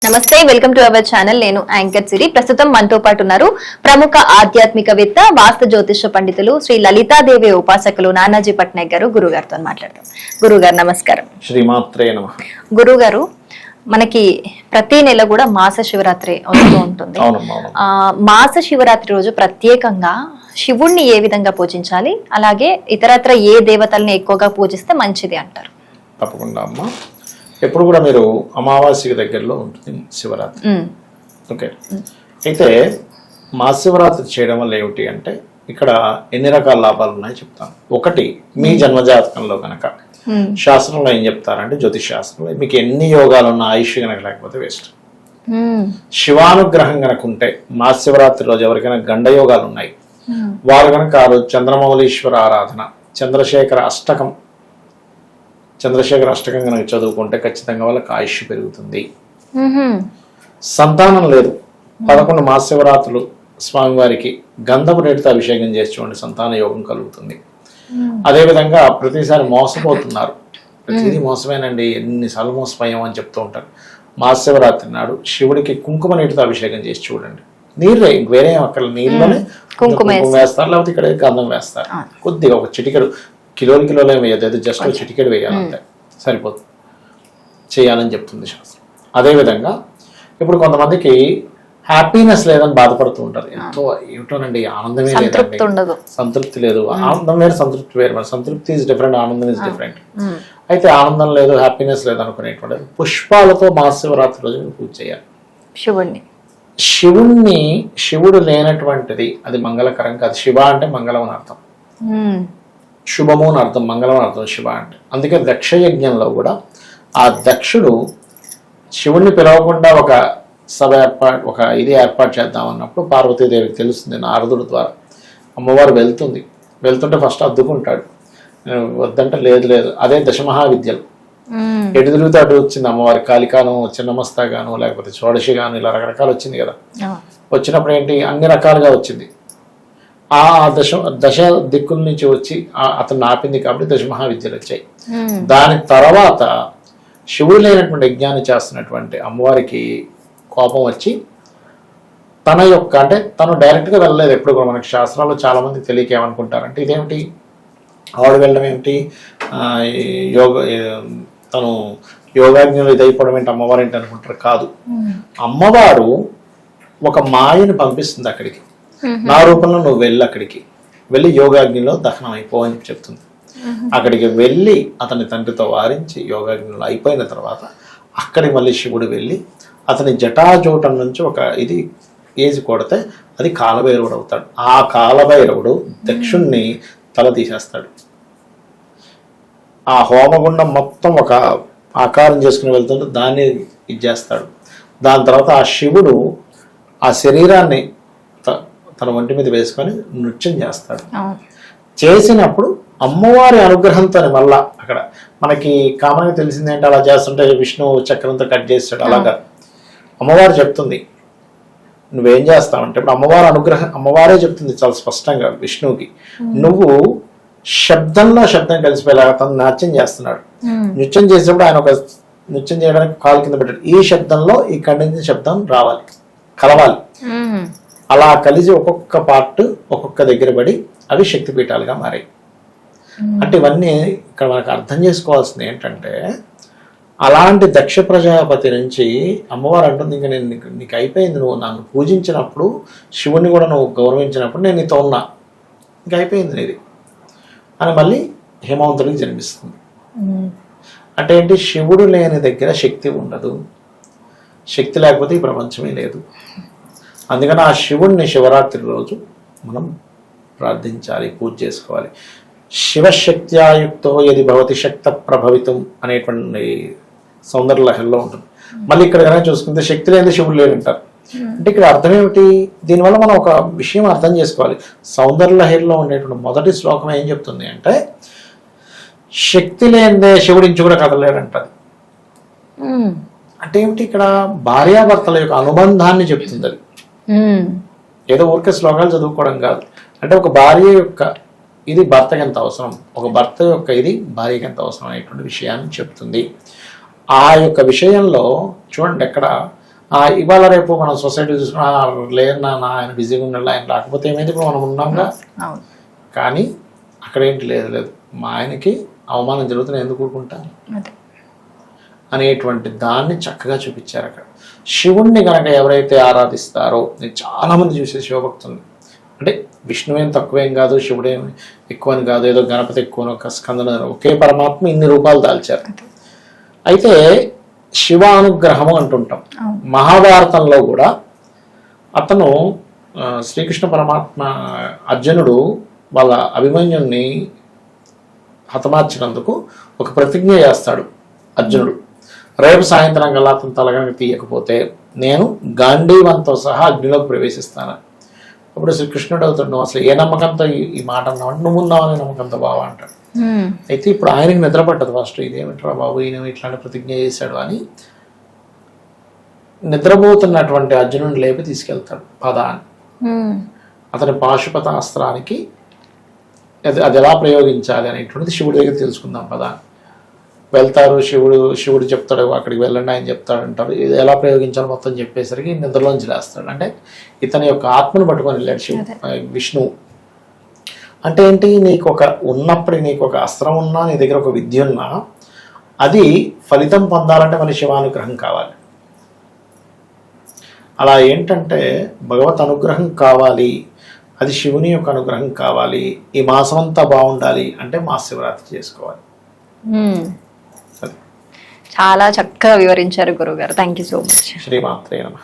నమస్తే, welcome to our channel. నేను anchor సిరి. ప్రస్తుతం మనతో పాటు ఉన్నారు ప్రముఖ ఆధ్యాత్మికవేత్త, వాస్తు జ్యోతిష పండితులు, శ్రీ లలితాదేవి ఉపాసకులు నానాజీ పట్నాయక్ గారు. గురువు గారితో మాట్లాడతాం. గురువు గారు నమస్కారం. శ్రీమాత్రే నమః. గురువు గారు, మనకి ప్రతి నెల కూడా మాస శివరాత్రి వస్తూ ఉంటుంది. మాస శివరాత్రి రోజు ప్రత్యేకంగా శివుణ్ణి ఏ విధంగా పూజించాలి, అలాగే ఇతరత్ర ఏ దేవతల్ని ఎక్కువగా పూజిస్తే మంచిది అంటారు? తప్పకుండా అమ్మా. ఎప్పుడు కూడా మీరు అమావాస్యకి దగ్గరలో ఉంటుంది శివరాత్రి. ఓకే, అయితే మహాశివరాత్రి చేయడం వల్ల ఏమిటి అంటే ఇక్కడ ఎన్ని రకాల లాభాలు ఉన్నాయో చెప్తాను. ఒకటి, మీ జన్మజాతకంలో కనుక శాస్త్రంలో ఏం చెప్తారంటే, జ్యోతిష్ శాస్త్రంలో మీకు ఎన్ని యోగాలు ఉన్న ఆయుష్ కనుక లేకపోతే వేస్ట్. శివానుగ్రహం కనుక ఉంటే మహాశివరాత్రి రోజు ఎవరికైనా గండయోగాలు ఉన్నాయి వారు కనుక ఆ రోజు చంద్రమౌళీశ్వర ఆరాధన, చంద్రశేఖర అష్టకం కనుక చదువుకుంటే ఖచ్చితంగా వాళ్ళకి ఆయుష్ పెరుగుతుంది. సంతానం లేదు, 11 మహాశివరాత్రులు స్వామివారికి గంధపు నీటితో అభిషేకం చేసి చూడండి, సంతాన యోగం కలుగుతుంది. అదేవిధంగా ప్రతిసారి మోసపోతున్నారు, ప్రతిదీ మోసమేనండి, ఎన్నిసార్లు మోసపోయాం అని చెప్తూ ఉంటారు. మహాశివరాత్రి నాడు శివుడికి కుంకుమ నీటితో అభిషేకం చేసి చూడండి. నీళ్ళే, వేరే అక్కడ నీళ్ళలోనే కుంకుమ వేస్తారు, లేకపోతే ఇక్కడ గంధం వేస్తారు. కొద్దిగా ఒక చిటికెడు, కిలోలు వేయదు, జస్ట్ చిటికెడు వేయాలంటే సరిపోతుంది, చేయాలని చెప్తుంది శాస్త్రం. అదేవిధంగా ఇప్పుడు కొంతమందికి హ్యాపీనెస్ లేదని బాధపడుతూ ఉంటారు. ఎంతో ఏమిటోనండి, ఆనందమే లేదండి, సంతృప్తి లేదు. ఆనందం వేరు, సంతృప్తి వేరు. మరి సంతృప్తి ఈజ్ డిఫరెంట్, ఆనందం ఈజ్ డిఫరెంట్. అయితే ఆనందం లేదు, హ్యాపీనెస్ లేదు అనుకునేటువంటి పుష్పాలతో మహాశివరాత్రి రోజు పూజ చేయాలి శివుణ్ణి. శివుడు లేనటువంటిది అది మంగళకరం కాదు. శివ అంటే మంగళం అని అర్థం, శుభము అని అర్థం, మంగళం అని అర్థం శివ అంటే. అందుకే దక్షయజ్ఞంలో కూడా ఆ దక్షుడు శివుణ్ణి పిలవకుండా ఒక సభ ఏర్పాటు చేద్దాం అన్నప్పుడు పార్వతీదేవికి తెలుస్తుంది నారదుడి ద్వారా. అమ్మవారు వెళ్తుంటే ఫస్ట్ అద్దుకుంటాడు, వద్దంటే లేదు. అదే దశమహావిద్యలు. ఎటు తిరుగుతూ అటు వచ్చింది అమ్మవారి, కాళికాను, చిన్నమస్తాగాను, లేకపోతే షోడశిగాను, ఇలా రకరకాలు వచ్చింది కదా. వచ్చినప్పుడు ఏంటి, అన్ని రకాలుగా వచ్చింది. ఆ దశ దిక్కుల నుంచి వచ్చి అతను ఆపింది కాబట్టి దశమహావిద్యలు వచ్చాయి. దాని తర్వాత శివుడు లేనటువంటి యజ్ఞాన్ని చేస్తున్నటువంటి అమ్మవారికి కోపం వచ్చి తన యొక్క, అంటే తను డైరెక్ట్గా వెళ్ళలేదు ఎప్పుడు కూడా. మనకి శాస్త్రాల్లో చాలా మంది తెలియక ఏమనుకుంటారంటే, ఇదేమిటి ఆవిడ వెళ్ళడం ఏమిటి, తను యోగాజ్ఞలో ఇదైపోవడం ఏంటి, అమ్మవారు ఏంటి అనుకుంటారు. కాదు, అమ్మవారు ఒక మాయను పంపిస్తుంది అక్కడికి. నా రూపంలో నువ్వు వెళ్ళి అక్కడికి వెళ్ళి యోగాగ్నిలో దహనం అయిపో అని చెప్తుంది. అక్కడికి వెళ్ళి అతని తండ్రితో వారించి యోగాగ్నిలో అయిపోయిన తర్వాత అక్కడికి మళ్ళీ శివుడు వెళ్ళి అతని జటాజూటం నుంచి ఒక ఏజ్ కొడితే అది కాలభైరవుడు అవుతాడు. ఆ కాలభైరవుడు దక్షుణ్ణి తల తీసేస్తాడు. ఆ హోమగుండం మొత్తం ఒక ఆకారం చేసుకుని వెళ్తుంటే దాన్ని చేస్తాడు. దాని తర్వాత ఆ శివుడు ఆ శరీరాన్ని తన ఒంటి మీద వేసుకొని నృత్యం చేస్తాడు. చేసినప్పుడు అమ్మవారి అనుగ్రహంతో మళ్ళా అక్కడ మనకి కామన్గా తెలిసింది ఏంటి, అలా చేస్తుంటే విష్ణు చక్రంతో కట్ చేస్తాడు. అలాగా అమ్మవారు చెప్తుంది నువ్వేం చేస్తావంటే, ఇప్పుడు అమ్మవారే చెప్తుంది చాలా స్పష్టంగా విష్ణువుకి, నువ్వు శబ్దం కలిసిపోయేలాగా తను నాట్యం చేస్తున్నాడు. నృత్యం చేసేప్పుడు ఆయన ఒక నృత్యం చేయడానికి కాలు కింద పెట్టాడు. ఈ శబ్దంలో ఈ ఖండించిన శబ్దం రావాలి, కలవాలి. అలా కలిసి ఒక్కొక్క పార్ట్ ఒక్కొక్క దగ్గర పడి అవి శక్తిపీఠాలుగా మారాయి. అంటే ఇవన్నీ ఇక్కడ మనకు అర్థం చేసుకోవాల్సింది ఏంటంటే, అలాంటి దక్ష ప్రజాపతి నుంచి అమ్మవారు అంటుంది, ఇంకా నేను నీకు అయిపోయింది, నువ్వు నన్ను పూజించినప్పుడు, శివుణ్ణి కూడా నువ్వు గౌరవించినప్పుడు నేను నీతో ఉన్నా, ఇంక అయిపోయింది నీది అని మళ్ళీ హేమవంతుడికి జన్మిస్తుంది. అంటే ఏంటి, శివుడు లేని దగ్గర శక్తి ఉండదు, శక్తి లేకపోతే ఈ ప్రపంచమే లేదు. అందుకని ఆ శివుణ్ణి శివరాత్రి రోజు మనం ప్రార్థించాలి, పూజ చేసుకోవాలి. శివశక్త్యాయుక్తో యది భవతి శక్త ప్రభవితం అనేటువంటి సౌందర్యలహరిలో ఉంటుంది. మళ్ళీ ఇక్కడ కనుక చూసుకుంటే శక్తి లేని శివుడు లేదంటారు. అంటే ఇక్కడ అర్థం ఏమిటి, దీనివల్ల మనం ఒక విషయం అర్థం చేసుకోవాలి. సౌందర్యలహరిలో ఉండేటువంటి మొదటి శ్లోకం ఏం చెప్తుంది అంటే, శక్తి లేనిదే శివుడించి కూడా కదలేడంటది. అంటే ఏమిటి, ఇక్కడ భార్యాభర్తల యొక్క అనుబంధాన్ని చెప్తుంది అది. ఏదో ఊరికే శ్లోకాలు చదువుకోవడం కాదు. అంటే ఒక భార్య యొక్క ఇది భర్తకి ఎంత అవసరం, ఒక భర్త యొక్క ఇది భార్యకి ఎంత అవసరం అనేటువంటి విషయాన్ని చెప్తుంది. ఆ యొక్క విషయంలో చూడండి, ఎక్కడ ఇవాళ రేపు మనం సొసైటీ చూసుకున్నా లేదు నాన్న ఆయన బిజీగా ఉండాలి, ఆయన రాకపోతే ఏమైంది, ఇప్పుడు మనం ఉన్నాంగా. అవును. కానీ అక్కడ ఏంటి లేదు మా ఆయనకి అవమానం జరుగుతుంది, ఎందుకు ఊరుకుంటాను అదే. అనేటువంటి దాన్ని చక్కగా చూపించారు అక్కడ. శివుణ్ణి కనుక ఎవరైతే ఆరాధిస్తారో, నేను చాలామంది చూసే శివభక్తుల్ని, అంటే విష్ణువేం తక్కువేం కాదు, శివుడేం ఎక్కువని కాదు, ఏదో గణపతి ఎక్కువ ఒక స్కందన, ఒకే పరమాత్మ ఇన్ని రూపాలు దాల్చారు. అయితే శివానుగ్రహము అంటుంటాం. మహాభారతంలో కూడా అతను శ్రీకృష్ణ పరమాత్మ అర్జునుడు వాళ్ళ అభిమన్యుణ్ణి హతమార్చినందుకు ఒక ప్రతిజ్ఞ చేస్తాడు అర్జునుడు, రేపు సాయంత్రం కల్లా అతను తలగనక తీయకపోతే నేను గాంధీవంతో సహా అగ్నిలోకి ప్రవేశిస్తాను. అప్పుడు శ్రీకృష్ణుడు అవుతాడు, నువ్వు అసలు ఏ నమ్మకంతో ఈ మాట అన్నావు అంటే, నువ్వు ఉన్నావనే నమ్మకంతో బావా అంటాడు. అయితే ఇప్పుడు ఆయనకి నిద్ర పట్టదు ఫస్ట్, ఇదేమిట్రా బాబు ఈయన ఇట్లాంటి ప్రతిజ్ఞ చేశాడు అని. నిద్రపోతున్నటువంటి అర్జునుడిని లేపి తీసుకెళ్తాడు పదాన్ని. అతని పాశుపత అస్త్రానికి అది ఎలా ప్రయోగించాలి అనేటువంటిది శివుడి దగ్గర తెలుసుకుందాం పదాన్ని. వెళ్తారు, శివుడు చెప్తాడు అక్కడికి వెళ్ళండి, ఆయన చెప్తాడు అంటారు, ఇది ఎలా ప్రయోగించాలో మొత్తం చెప్పేసరికి నిద్రలోంచి లేస్తాడు. అంటే ఇతని యొక్క ఆత్మను పట్టుకొని వెళ్ళాడు విష్ణువు. అంటే ఏంటి, నీకు ఒక అస్త్రం ఉన్నా, నీ దగ్గర ఒక విద్య ఉన్నా, అది ఫలితం పొందాలంటే మళ్ళీ శివానుగ్రహం కావాలి. అలా ఏంటంటే భగవత్ అనుగ్రహం కావాలి, అది శివుని యొక్క అనుగ్రహం కావాలి, ఈ మాసం అంతా బాగుండాలి అంటే మహాశివరాత్రి చేసుకోవాలి. చాలా చక్కగా వివరించారు గురుగారు. Thank you so much. శ్రీమాత్రే నమః.